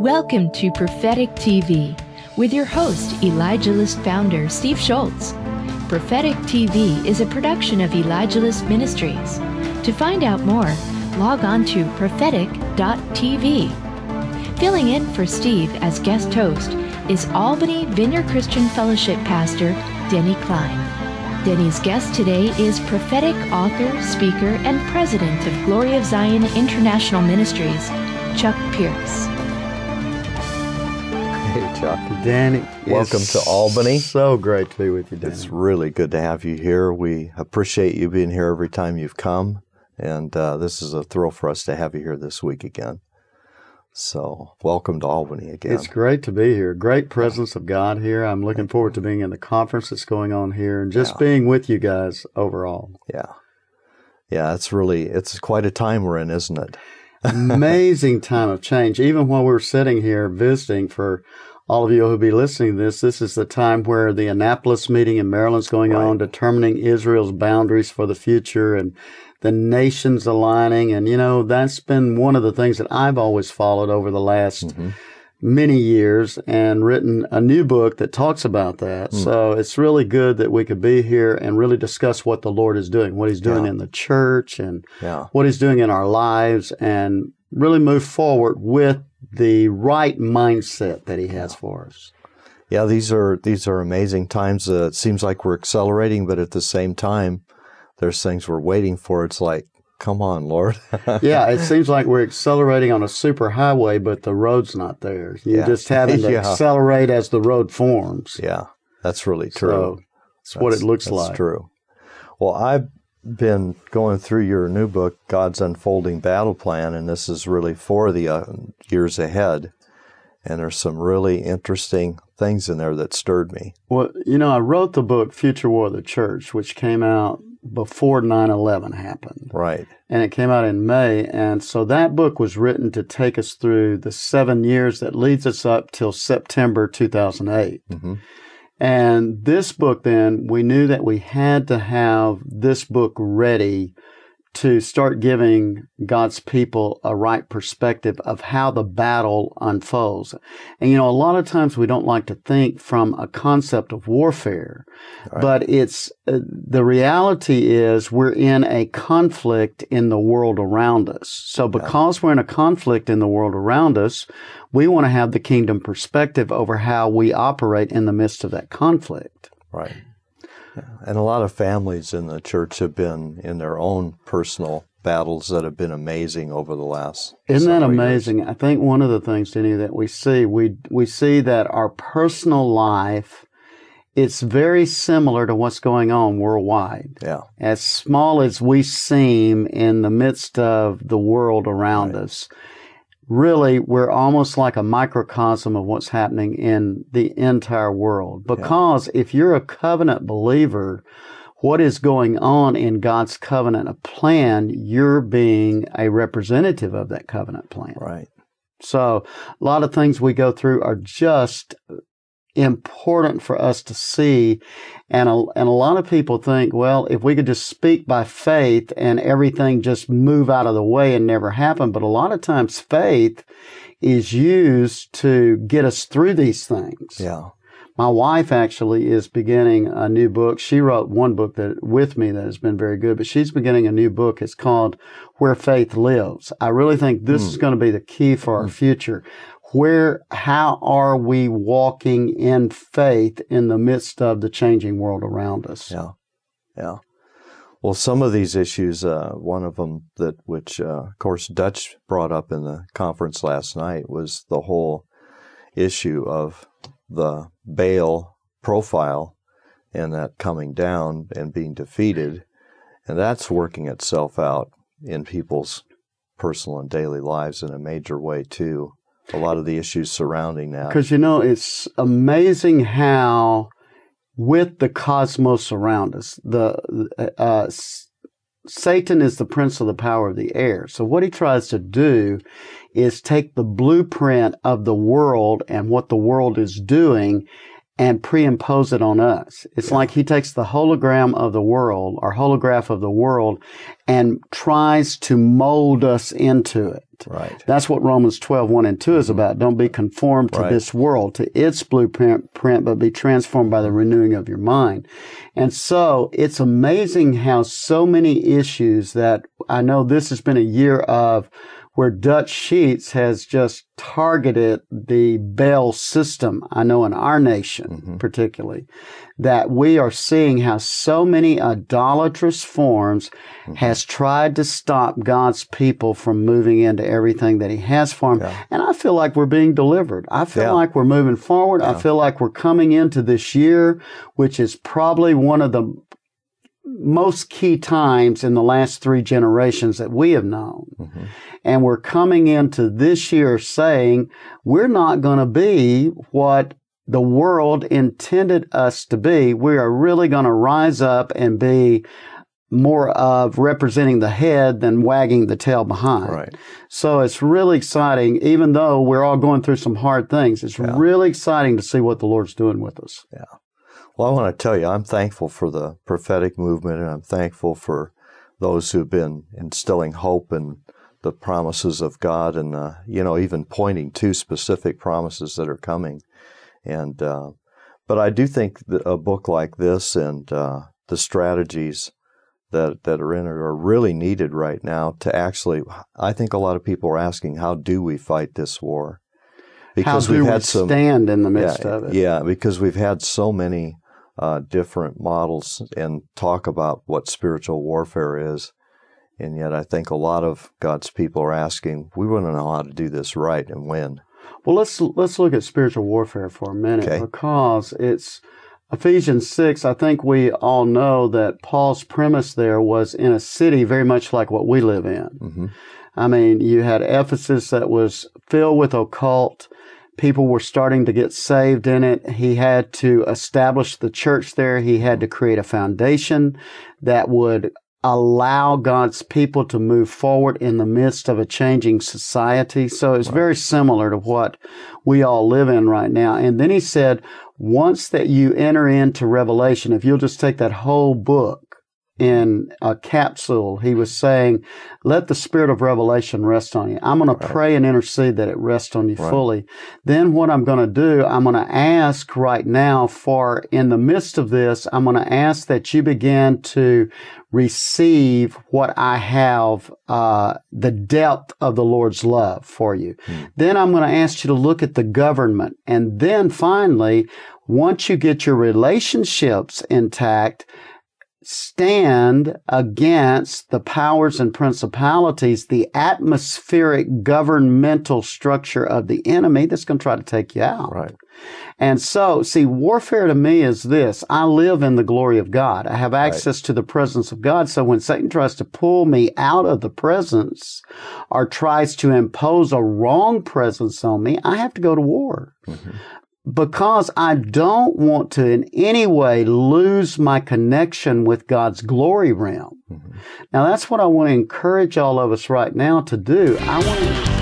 Welcome to Prophetic TV with your host, Elijah List founder Steve Schultz. Prophetic TV is a production of Elijah List Ministries. To find out more, log on to prophetic.tv. Filling in for Steve as guest host is Albany Vineyard Christian Fellowship pastor Denny Cline. Denny's guest today is prophetic author, speaker, and president of Glory of Zion International Ministries, Chuck Pierce. Hey, Chuck. Danny, Welcome to Albany. So great to be with you, Danny. It's really good to have you here. We appreciate you being here every time you've come, and this is a thrill for us to have you here this week again. So, welcome to Albany again. It's great to be here. Great presence of God here. I'm looking forward to being in the conference that's going on here and just being with you guys overall. Yeah, it's quite a time we're in, isn't it? Amazing time of change. Even while we're sitting here visiting, for all of you who'll be listening to this is the time where the Annapolis meeting in Maryland's going on, determining Israel's boundaries for the future and the nations aligning. And, you know, that's been one of the things that I've always followed over the last many years and written a new book that talks about that. So it's really good that we could be here and really discuss what the Lord is doing, what He's doing in the church and what He's doing in our lives, and really move forward with the right mindset that He has for us. Yeah, these are amazing times. It seems like we're accelerating, but at the same time, there's things we're waiting for. It's like, come on, Lord. Yeah, it seems like we're accelerating on a super highway, but the road's not there. You're just having to accelerate as the road forms. Yeah, that's really true. So that's what it looks like. That's true. Well, I've been going through your new book, God's Unfolding Battle Plan, and this is really for the years ahead. And there's some really interesting things in there that stirred me. Well, you know, I wrote the book, Future War of the Church, which came out before 9/11 happened. Right. And it came out in May. And so that book was written to take us through the 7 years that leads us up till September 2008. And this book, then, we knew that we had to have this book ready to start giving God's people a right perspective of how the battle unfolds. And, you know, a lot of times we don't like to think from a concept of warfare, but it's the reality is we're in a conflict in the world around us. So because we're in a conflict in the world around us, we want to have the kingdom perspective over how we operate in the midst of that conflict. Right. And a lot of families in the church have been in their own personal battles that have been amazing over the last Isn't that amazing? years. I think one of the things, Denny, that we see that our personal life, it's very similar to what's going on worldwide. Yeah. As small as we seem in the midst of the world around us, really, we're almost like a microcosm of what's happening in the entire world. Because if you're a covenant believer, what is going on in God's covenant plan, you're being a representative of that covenant plan. Right. So a lot of things we go through are just important for us to see. And a lot of people think, well, if we could just speak by faith and everything just move out of the way and never happen. But a lot of times faith is used to get us through these things. Yeah. My wife actually is beginning a new book. She wrote one book with me that has been very good, but she's beginning a new book. It's called Where Faith Lives. I really think this is going to be the key for our future. How are we walking in faith in the midst of the changing world around us? Yeah. Well, some of these issues, one of them which of course Dutch brought up in the conference last night, was the whole issue of the Baal profile and that coming down and being defeated. And that's working itself out in people's personal and daily lives in a major way too. A lot of the issues surrounding that. Because, you know, it's amazing how with the cosmos around us, Satan is the prince of the power of the air. So what he tries to do is take the blueprint of the world and what the world is doing and pre-impose it on us. It's like he takes the hologram of the world, or holograph of the world, and tries to mold us into it. Right. That's what Romans 12:1 and 2 is about. Don't be conformed to this world, to its blueprint, but be transformed by the renewing of your mind. And so it's amazing how so many issues that I know this has been a year of where Dutch Sheets has just targeted the Baal system, I know in our nation particularly, that we are seeing how so many idolatrous forms has tried to stop God's people from moving into everything that he has for them. Yeah. And I feel like we're being delivered. I feel like we're moving forward. I feel like we're coming into this year, which is probably one of the most key times in the last 3 generations that we have known. And we're coming into this year saying we're not going to be what the world intended us to be. We are really going to rise up and be more of representing the head than wagging the tail behind. Right. So it's really exciting, even though we're all going through some hard things. It's really exciting to see what the Lord's doing with us. Yeah. Well, I want to tell you, I'm thankful for the prophetic movement, and I'm thankful for those who've been instilling hope in the promises of God, and even pointing to specific promises that are coming. And but I do think that a book like this and the strategies that are in it are really needed right now to actually. I think a lot of people are asking, how do we fight this war? Because how do we stand in the midst of it? Yeah, because we've had so many different models and talk about what spiritual warfare is. And yet I think a lot of God's people are asking, we want to know how to do this right and when. Well, let's look at spiritual warfare for a minute, because it's Ephesians 6. I think we all know that Paul's premise there was in a city very much like what we live in. I mean, you had Ephesus that was filled with occult. People were starting to get saved in it. He had to establish the church there. He had to create a foundation that would allow God's people to move forward in the midst of a changing society. So it's very similar to what we all live in right now. And then he said, once that you enter into Revelation, if you'll just take that whole book in a capsule, he was saying, let the spirit of revelation rest on you. I'm going to pray and intercede that it rests on you fully. Then what I'm going to do, I'm going to ask right now for, in the midst of this, I'm going to ask that you begin to receive what I have, the depth of the Lord's love for you. Then I'm going to ask you to look at the government. And then finally, once you get your relationships intact, stand against the powers and principalities, the atmospheric governmental structure of the enemy that's going to try to take you out. Right. And so, see, warfare to me is this. I live in the glory of God. I have access to the presence of God. So when Satan tries to pull me out of the presence or tries to impose a wrong presence on me, I have to go to war. Because I don't want to in any way lose my connection with God's glory realm. Now, that's what I want to encourage all of us right now to do. I want to